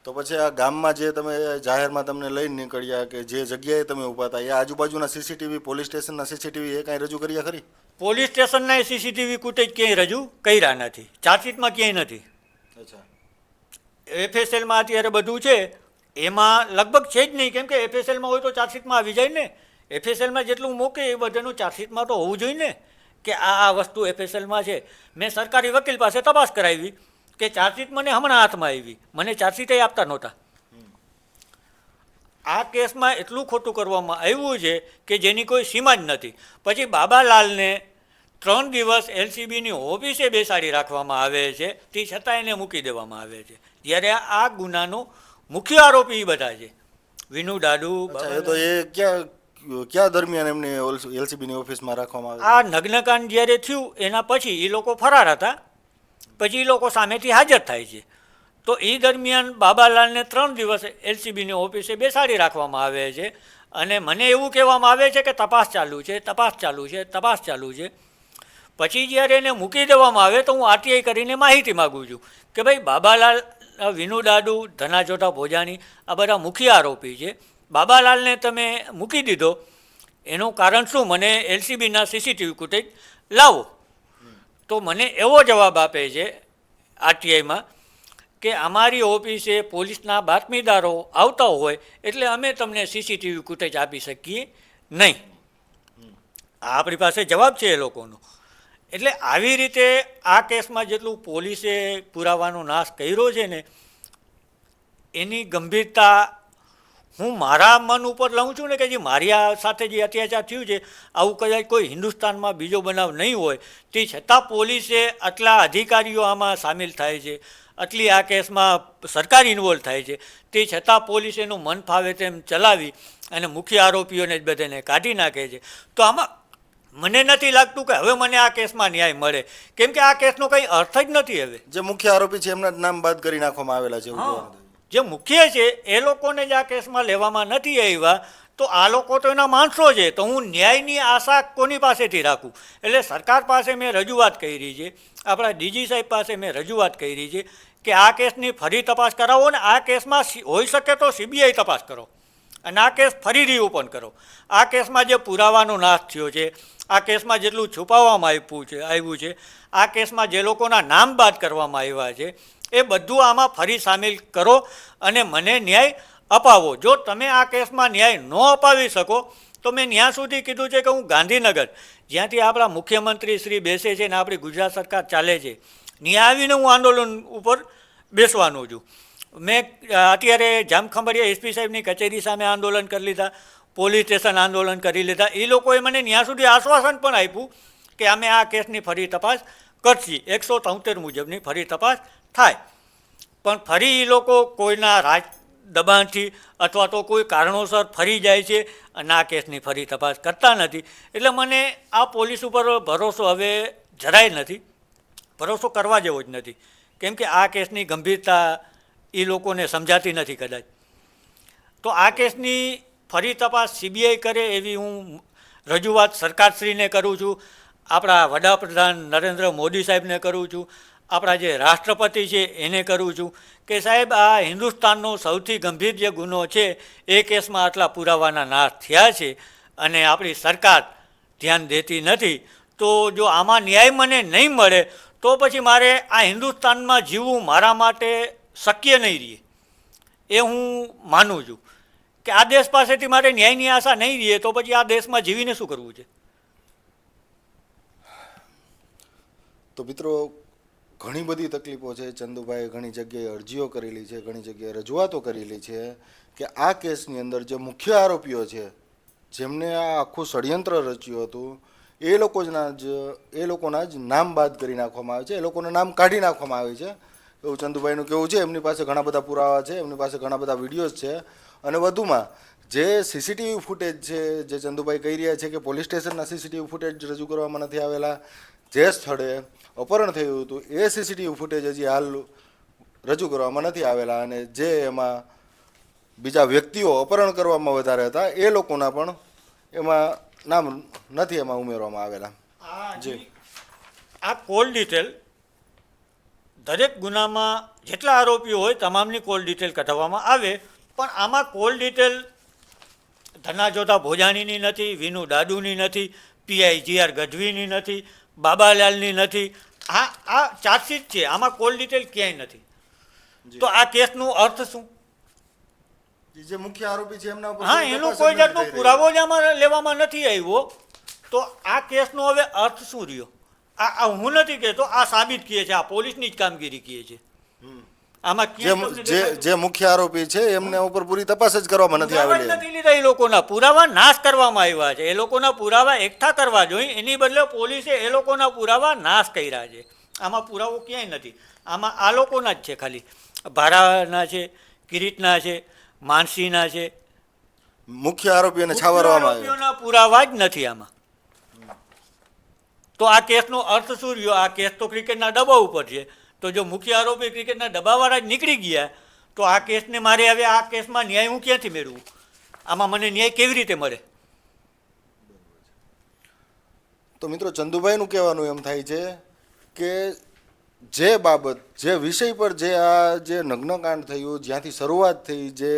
તો પછી આ ગામમાં જે તમે જાહેરમાં તમને લઈને નીકળ્યા કે જે જગ્યાએ તમે ઊભા હતા એ આજુબાજુના સીસીટીવી, પોલીસ સ્ટેશનના સીસીટીવી એ કાંઈ રજૂ કર્યા ખરી? પોલીસ સ્ટેશનના સીસીટીવી કુટેજ ક્યાંય રજૂ કર્યા નથી, ચાર્જશીટમાં ક્યાંય નથી. અચ્છા, એફએસએલમાં અત્યારે બધું છે એમાં લગભગ છે જ નહીં. કેમ કે એફએસએલમાં હોય તો ચાર્જશીટમાં આવી જાય ને. એફએસએલમાં જેટલું મૂકે એ બધાનું ચાર્જશીટમાં તો હોવું જોઈએ ને, કે આ વસ્તુ એફએસએલમાં છે. મેં સરકારી વકીલ પાસે તપાસ કરાવી કે ચાર્જશીટ મને હમણાં હાથમાં આવી, મને ચાર્જશીટે આપતા નહોતા. આ કેસમાં એટલું ખોટું કરવામાં આવ્યું છે કે જેની કોઈ સીમા જ નથી. પછી બાબાલાલને 3 દિવસ એલસીબીની ઓફિસે બેસાડી રાખવામાં આવે છે, તે છતાં એને મૂકી દેવામાં આવે છે. જ્યારે આ ગુનાનો મુખ્ય આરોપી બધા છે, વિનુ દાડુ. તો એ ક્યાં દરમિયાન એમને એલસીબીની ઓફિસમાં રાખવામાં આવે? આ નગ્નકાંડ જ્યારે થયું એના પછી એ લોકો ફરાર હતા, પછી એ લોકો સામેથી હાજર થાય છે. તો એ દરમિયાન બાબાલાલને 3 દિવસ એલસીબીની ઓફિસે બેસાડી રાખવામાં આવે છે અને મને એવું કહેવામાં આવે છે કે તપાસ ચાલુ છે, તપાસ ચાલુ છે, તપાસ ચાલુ છે. પછી જ્યારે એને મૂકી દેવામાં આવે તો હું આરટીઆઈ કરીને માહિતી માગું છું કે ભાઈ બાબાલાલ, વિનુ દાડુ, ધનાજોટા ભોજાણી આ બધા મુખ્ય આરોપી છે, બાબાલાલને તમે મૂકી દીધો એનું કારણ શું? મને એલસીબીના સીસીટીવી ફૂટેજ લાવો. તો મને એવો જવાબ આપે છે આરટીઆઈમાં કે અમારી ઓફિસે પોલીસના બાતમીદારો આવતા હોય એટલે અમે તમને સીસીટીવી ફૂટેજ આપી શકીએ નહીં. આ આપણી પાસે જવાબ છે એ લોકોનો. એટલે આવી રીતે આ કેસમાં જેટલું પોલીસે પુરાવાનો નાશ કર્યો છે ને, એની ગંભીરતા હું મારા મન ઉપર લઉં છું ને કે જે મારી આ સાથે જે અત્યાચાર થયું છે આવું કદાચ કોઈ હિન્દુસ્તાનમાં બીજો બનાવ નહીં હોય તે છતાં પોલીસે આટલા અધિકારીઓ આમાં સામેલ થાય છે, આટલી આ કેસમાં સરકાર ઇન્વોલ્વ થાય છે, તે છતાં પોલીસ એનું મન ફાવે તેમ ચલાવી અને મુખ્ય આરોપીઓને જ બધાને કાઢી નાખે છે. તો આમાં મને નથી લાગતું કે હવે મને આ કેસમાં ન્યાય મળે, કેમ કે આ કેસનો કંઈ અર્થ જ નથી. હવે જે મુખ્ય આરોપી છે એમના જ નામ બાદ કરી નાખવામાં આવેલા છે. એવું કહેવાનું. જે મુખ્ય છે એ લોકોને જ આ કેસમાં લેવામાં નથી આવ્યા, તો આ લોકો તો એના માણસો છે, તો હું ન્યાયની આશા કોની પાસેથી રાખું? એટલે સરકાર પાસે મેં રજૂઆત કરી છે, આપણા ડીજી સાહેબ પાસે મેં રજૂઆત કરી છે કે આ કેસની ફરી તપાસ કરાવો ને આ કેસમાં હોઈ શકે તો સીબીઆઈ તપાસ કરો અને આ કેસ ફરી રીઓપન કરો. આ કેસમાં જે પુરાવાનો નાશ થયો છે, આ કેસમાં જેટલું છુપાવવામાં આવ્યું છે, આ કેસમાં જે લોકોના નામ બાદ કરવામાં આવ્યા છે એ બધું આમાં ફરી સામેલ કરો અને મને ન્યાય અપાવો. જો તમે આ કેસમાં ન્યાય ન અપાવી શકો તો મેં ત્યાં સુધી કીધું છે કે હું ગાંધીનગર, જ્યાંથી આપણા મુખ્યમંત્રી શ્રી બેસે છે ને આપણી ગુજરાત સરકાર ચાલે છે, ત્યાં આવીને હું આંદોલન ઉપર બેસવાનો છું. મેં અત્યારે જામખંભાળિયા એસપી સાહેબની કચેરી સામે આંદોલન કરી લીધા, પોલીસ સ્ટેશન આંદોલન કરી લીધા. એ લોકોએ મને ત્યાં સુધી આશ્વાસન પણ આપ્યું કે અમે આ કેસની ફરી તપાસ કરશી, 173 મુજબની ફરી તપાસ થાય. પણ ફરી એ લોકો કોઈના રાજ દબાણથી અથવા તો કોઈ કારણોસર ફરી જાય છે અને આ કેસની ફરી તપાસ કરતા નથી. એટલે મને આ પોલીસ ઉપર ભરોસો હવે જરાય નથી, ભરોસો કરવા જેવો જ નથી, કેમ કે આ કેસની ગંભીરતા એ લોકોને સમજાતી નથી કદાચ. તો આ કેસની ફરી તપાસ સીબીઆઈ કરે એવી હું રજૂઆત સરકારશ્રીને કરું છું, આપણા વડાપ્રધાન નરેન્દ્ર મોદી સાહેબને કરું છું, આપણા જે રાષ્ટ્રપતિ છે એને કરું છું કે સાહેબ આ હિન્દુસ્તાનનો સૌથી ગંભીર જે ગુનો છે એ કેસમાં આટલા પુરાવાના નાશ થયા છે અને આપણી સરકાર ધ્યાન દેતી નથી. તો જો આમાં ન્યાય મને નહીં મળે તો પછી મારે આ હિન્દુસ્તાનમાં જીવવું મારા માટે શક્ય નહીં રહે. એ હું માનું છું કે આ દેશ પાસેથી મારે ન્યાયની આશા નહીં રહે તો પછી આ દેશમાં જીવીને શું કરવું છે. તો મિત્રો, ઘણી બધી તકલીફો છે. ચંદુભાઈએ ઘણી જગ્યાએ અરજીઓ કરેલી છે, ઘણી જગ્યાએ રજૂઆતો કરેલી છે કે આ કેસની અંદર જે મુખ્ય આરોપીઓ છે, જેમને આ આખું ષડયંત્ર રચ્યું હતું, એ લોકોના જ નામ બાદ કરી નાખવામાં આવે છે, એ લોકોના નામ કાઢી નાખવામાં આવે છે એવું ચંદુભાઈનું કહેવું છે. એમની પાસે ઘણા બધા પુરાવા છે, એમની પાસે ઘણા બધા વિડીયોઝ છે અને વધુમાં જે સીસીટીવી ફૂટેજ છે, જે ચંદુભાઈ કહી રહ્યા છે કે પોલીસ સ્ટેશનના સીસીટીવી ફૂટેજ રજૂ કરવામાં નથી આવેલા, જે સ્થળે અપહરણ થયું હતું એ સીસીટીવી ફૂટેજ હજી હાલ રજૂ કરવામાં નથી આવેલા અને જે એમાં બીજા વ્યક્તિઓ અપહરણ કરવામાં વધારે હતા એ લોકોના પણ એમાં નામ નથી એમાં ઉમેરવામાં આવેલા. જી, આ કોલ ડિટેલ દરેક ગુનામાં જેટલા આરોપીઓ હોય તમામની કોલ ડિટેલ કઢાવવામાં આવે, પણ આમાં કોલ ડિટેલ ધનાજોતા ભોજાણીની નથી, વિનુ દાદુની નથી, પીઆઈ જીઆર ગઢવીની નથી, બાબાલાલની નથી. આ ચાર્જશીટ છે, આમાં કોલ ડિટેલ ક્યાંય નથી. તો આ કેસનું અર્થ શું? જે મુખ્ય આરોપી છે એમના ઉપર હા, એનો કોઈ જાતનો પુરાવો જ આમાં લેવામાં નથી આવ્યો, તો આ કેસનો હવે અર્થ શું રહ્યો? આ હું નથી કહેતો, આ સાબિત કહે છે, આ પોલીસની જ કામગીરી કહે છે. આમાં જે મુખ્ય આરોપી છે એમના ઉપર પૂરી તપાસ જ કરવામાં નથી આવેલી. નથી લીધા, એ લોકોના પુરાવા નાશ કરવામાં આવ્યા છે. એ લોકોના પુરાવા એકઠા કરવા જોઈએ, એની બદલે પોલીસે એ લોકોના પુરાવા નાશ કર્યા છે. આમાં પુરાવો ક્યાંય નથી, આમાં આ લોકોના જ છે, ખાલી ભારાના છે, કિરીટના છે, માનસીના છે. મુખ્ય આરોપીઓને છાવરવામાં આવ્યા, પુરાવા જ નથી આમાં. તો આ કેસનો અર્થ શું રહ્યો? આ કેસ તો ક્રિકેટના ડબ્બા ઉપર છે, તો જો મુખ્ય આરોપી ક્રિકેટના ડબ્બાવાળા જ નીકળી ગયા તો આ કેસને મારે હવે આ કેસમાં ન્યાય હું ક્યાંથી મેળવું? આમાં મને ન્યાય કેવી રીતે મળે? તો મિત્રો, ચંદુભાઈનું કહેવાનું એમ થાય છે કે જે બાબત, જે વિષય પર જે નગ્નકાંડ થયું, જ્યાંથી શરૂઆત થઈ, જે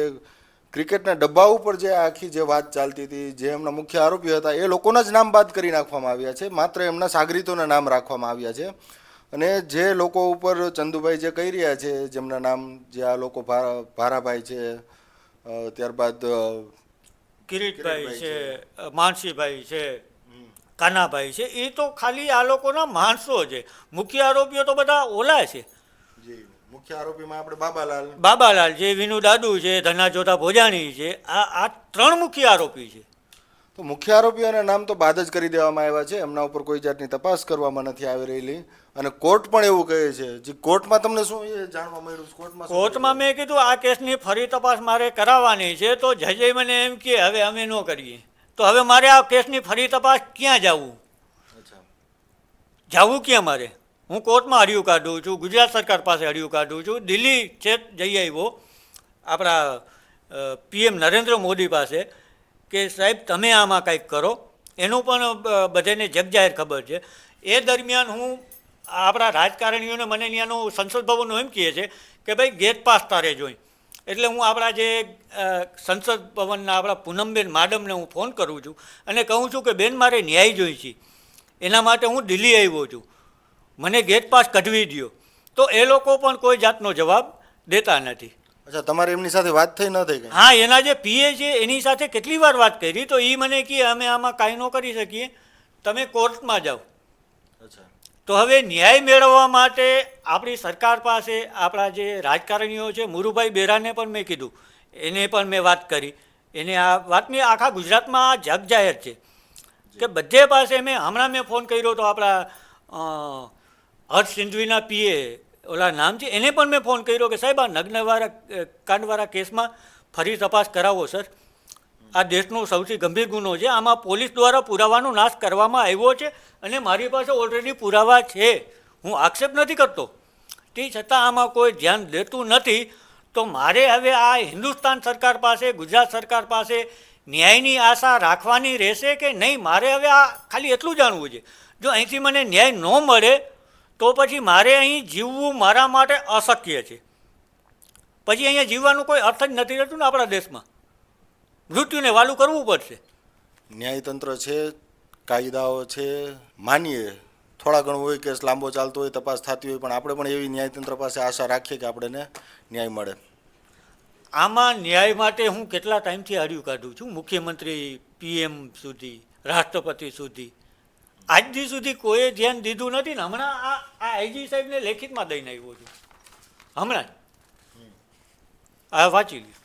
ક્રિકેટના ડબ્બા ઉપર જે આખી જે વાત ચાલતી હતી, જે એમના મુખ્ય આરોપીઓ હતા એ લોકોના જ નામ બાદ કરી નાખવામાં આવ્યા છે, માત્ર એમના સાગરીતોના નામ રાખવામાં આવ્યા છે. અને જે લોકો ઉપર ચંદુભાઈ જે કહી રહ્યા છે, જેમના નામ, જે આ લોકો ભારાભાઈ છે, ત્યારબાદ કિરીટભાઈ છે, માનસીભાઈ છે, કાનાભાઈ છે, એ તો ખાલી આ લોકોના માણસો છે. મુખ્ય આરોપીઓ તો બધા ઓલા છે. મુખ્ય આરોપીમાં આપણે બાબાલાલ, બાબાલાલ છે, વિનુ દાદુ છે, ધના જોધા ભોજાણી છે, આ 3 મુખ્ય આરોપી છે. તો મુખ્ય આરોપીઓના નામ તો બાદ જ કરી દેવામાં આવ્યા છે, એમના ઉપર કોઈ જાતની તપાસ કરવામાં નથી આવી રહેલી અને કોર્ટ પણ એવું કહે છે. જે કોર્ટમાં તમને શું એ જાણવા મળ્યું છે? કોર્ટમાં મેં કીધું આ કેસની ફરી તપાસ મારે કરાવવાની છે, તો જજે મને એમ કે હવે અમે ન કરીએ. તો હવે મારે આ કેસની ફરી તપાસ ક્યાં જવું? જવું ક્યાં મારે? હું કોર્ટમાં હરિયું કાઢું છું, ગુજરાત સરકાર પાસે હરિયું કાઢું છું, દિલ્હી છે જઈ આવ્યો આપણા PM નરેન્દ્ર મોદી પાસે કે સાહેબ તમે આમાં કંઈક કરો. એનું પણ બધાને જગજાહેર ખબર છે. એ દરમિયાન હું આપણા રાજકારણીઓને મને ત્યાંનું સંસદ ભવનનું એમ કહે છે કે ભાઈ ગેટ પાસ તારે જોઈ. એટલે હું આપણા જે સંસદ ભવનના આપણા પૂનમબેન માડમને હું ફોન કરું છું અને કહું છું કે બેન મારે ન્યાય જોઈ છે, એના માટે હું દિલ્હી આવ્યો છું, મને ગેટ પાસ કઢવી દો. તો એ લોકો પણ કોઈ જાતનો જવાબ દેતા નથી. અચ્છા, તમારે એમની સાથે વાત થઈ ન થઈ? હા, એના જે PA છે એની સાથે કેટલી વાર વાત કરી તો એ મને કહે અમે આમાં કાંઈ ન કરી શકીએ, તમે કોર્ટમાં જાઓ. અચ્છા, તો હવે ન્યાય મેળવવા માટે આપણી સરકાર પાસે આપણા જે રાજકારણીઓ છે, મુરુભાઈ બેરાને પણ મેં કીધું, એને પણ મેં વાત કરી. એને આ વાતની આખા ગુજરાતમાં જગ જાહેર છે કે બધે પાસે હમણાં મેં ફોન કર્યો તો આપણા હર્ષ સિંધવીના PA ઓલા નામ છે એને પણ મેં ફોન કર્યો કે સાહેબ આ નગ્નવાળા કાંડવાળા કેસમાં ફરી તપાસ કરાવો સર. આ દેશનો સૌથી ગંભીર ગુનો છે, આમાં પોલીસ દ્વારા પુરાવાનો નાશ કરવામાં આવ્યો છે અને મારી પાસે ઓલરેડી પુરાવા છે, હું આક્ષેપ નથી કરતો. તે છતાં આમાં કોઈ ધ્યાન દેતું નથી. તો મારે હવે આ હિન્દુસ્તાન સરકાર પાસે, ગુજરાત સરકાર પાસે ન્યાયની આશા રાખવાની રહેશે કે નહીં? મારે હવે આ ખાલી એટલું જાણવું છે. જો અહીંથી મને ન્યાય ન મળે તો પછી મારે અહીં જીવવું મારા માટે અશક્ય છે. પછી અહીંયા જીવવાનું કોઈ અર્થ જ નથી રહેતું ને આપણા દેશમાં. મૃત્યુને વાલું કરવું પડશે. ન્યાયતંત્ર છે, કાયદાઓ છે, માનીએ થોડા ઘણું હોય કેસ લાંબો ચાલતો હોય, તપાસ થતી હોય, પણ આપણે પણ એવી ન્યાયતંત્ર પાસે આશા રાખીએ કે આપણને ન્યાય મળે. આમાં ન્યાય માટે હું કેટલા ટાઈમથી હરિયું કાઢું છું, મુખ્યમંત્રી PM સુધી, રાષ્ટ્રપતિ સુધી. આજ દી સુધી કોઈએ ધ્યાન દીધું નથી ને હમણાં આ IG સાહેબને લેખિતમાં દઈને આવ્યો છું. હમણાં આ વાંચી લ્યો.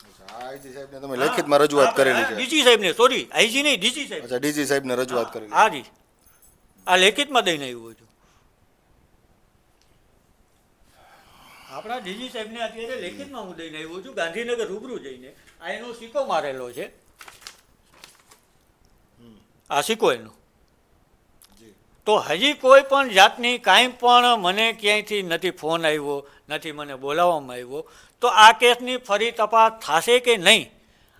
IG સાહેબને તમે લેખિતમાં રજૂઆત કરેલી છે? DG સાહેબને, સોરી IG નહીં, DG સાહેબ. અચ્છા, DG સાહેબને રજૂઆત કરેલી. હા જી, આ લેખિતમાં દઈને આવ્યો છું. આપણા DG સાહેબને અત્યારે લેખિતમાં હું દઈને આવ્યો છું, ગાંધીનગર રૂબરૂ જઈને. આ એનો સિક્કો મારેલો છે, આ સિક્કો એનો. તો હજી કોઈ પણ જાતની કાંઈ પણ મને ક્યાંયથી નથી ફોન આવ્યો, નથી મને બોલાવવામાં આવ્યો. તો આ કેસની ફરી તપાસ થશે કે નહીં?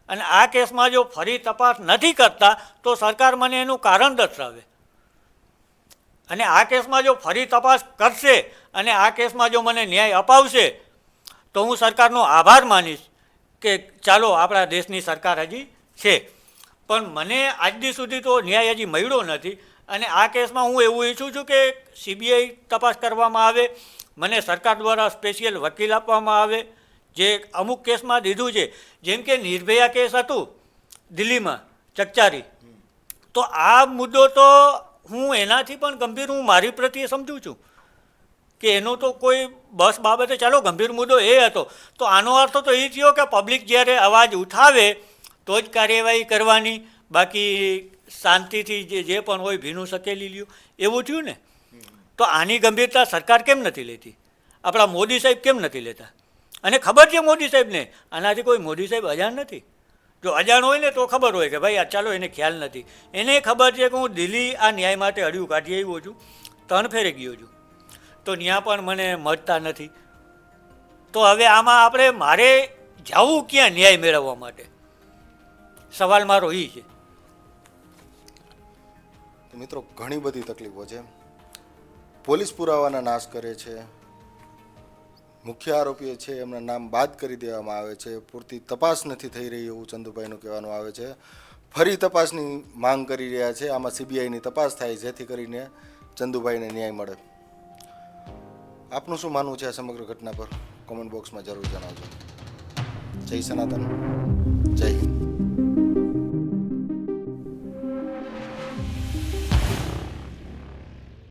અને આ કેસમાં જો ફરી તપાસ નથી કરતા તો સરકાર મને એનું કારણ દર્શાવે. અને આ કેસમાં જો ફરી તપાસ કરશે અને આ કેસમાં જો મને ન્યાય અપાવશે તો હું સરકારનો આભાર માનીશ કે ચાલો આપણા દેશની સરકાર હજી છે. પણ મને આજ દી સુધી તો ન્યાય હજી મળ્યો નથી. અને આ કેસમાં હું એવું ઈચ્છું છું કે CBI તપાસ કરવામાં આવે, મને સરકાર દ્વારા સ્પેશિયલ વકીલ આપવામાં આવે, જે અમુક કેસમાં દીધું છે. જેમ કે નિર્ભયા કેસ હતું દિલ્હીમાં, ચકચારી. તો આ મુદ્દો તો હું એનાથી પણ ગંભીર હું મારી પ્રત્યે સમજું છું કે એનો તો કોઈ બસ બાબતે ચાલો ગંભીર મુદ્દો એ હતો. તો આનો અર્થ તો એ થયો કે પબ્લિક જ્યારે અવાજ ઉઠાવે તો જ કાર્યવાહી કરવાની, બાકી શાંતિથી જે પણ હોય ભીનું શકેલી લ્યું, એવું થયું ને. તો આની ગંભીરતા સરકાર કેમ નથી લેતી? આપણા મોદી સાહેબ કેમ નથી લેતા? અને ખબર છે મોદી સાહેબને આનાથી કોઈ મોદી સાહેબ અજાણ નથી. જો અજાણ હોય ને તો ખબર હોય કે ભાઈ આ ચાલો એને ખ્યાલ નથી. એને ખબર છે કે હું દિલ્હી આ ન્યાય માટે હરિયું કાઢી આવ્યો છું, 3 ફેરે ગયો છું, તો ત્યાં પણ મને મળતા નથી. તો હવે આમાં મારે જવું ક્યાં ન્યાય મેળવવા માટે? સવાલ મારો એ છે. મિત્રો, ઘણી બધી તકલીફો છે. પોલીસ પુરાવાના નાશ કરે છે, મુખ્ય આરોપીઓ છે એમના નામ બાદ કરી દેવામાં આવે છે, પૂરતી તપાસ નથી થઈ રહી એવું ચંદુભાઈનું કહેવાનું આવે છે. ફરી તપાસની માંગ કરી રહ્યા છે. આમાં CBIની તપાસ થાય જેથી કરીને ચંદુભાઈને ન્યાય મળે. આપનું શું માનવું છે આ સમગ્ર ઘટના પર? કોમેન્ટ બોક્સમાં જરૂર જણાવજો. જય સનાતન, જય હિન્દ.